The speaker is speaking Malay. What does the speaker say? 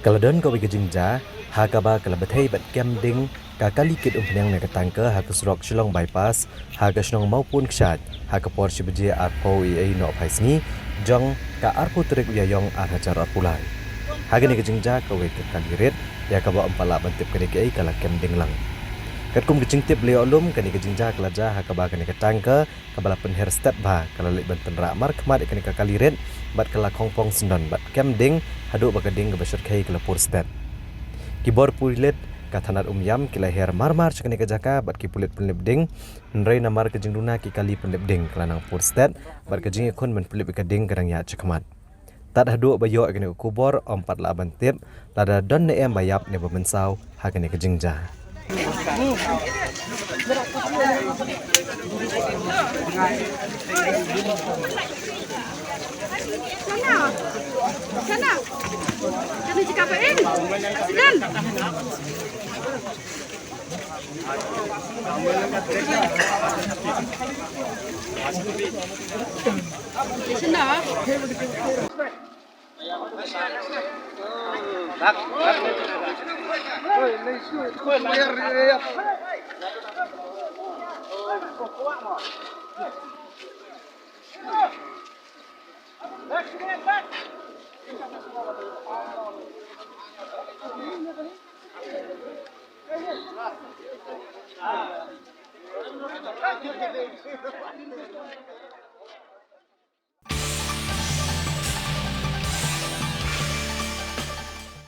Kaladon ko wigajingja, hakaba kalabatay bat ding kakalikit umpenyang nagatangka hakusrok shilong bypass, hagasnong maupun kshat, hakapor shibaji arpo iay no paisni, jong ka arpo terik uyayong arhajar arpulai. Haga nigajingja ka wik kalirit, yakaba empala bantip kanikai kala ding lang. Katkum kejingtip beliau ulum kani kejingja kelaja hakaba kani ketangka kabala penher step ba kala lek banten ramar kemat kani kaliret bat kala kongpong sendon bat ding hadu bakading kebasyar kai kala pur step kibor pulit kathanat yam kila her marmar chakani kejaka bat ki pulit penlip ding nrei namar kejingduna ki kali penlip ding kala nang pur step bat kejing ikon men penlip kading kadang ya chakmat tad hadu bayo kani kubor ompat la bantip lada don ne em bayap ne bamensau hakani kejingja. Sana. Kami cakapain. Sidan. Sana.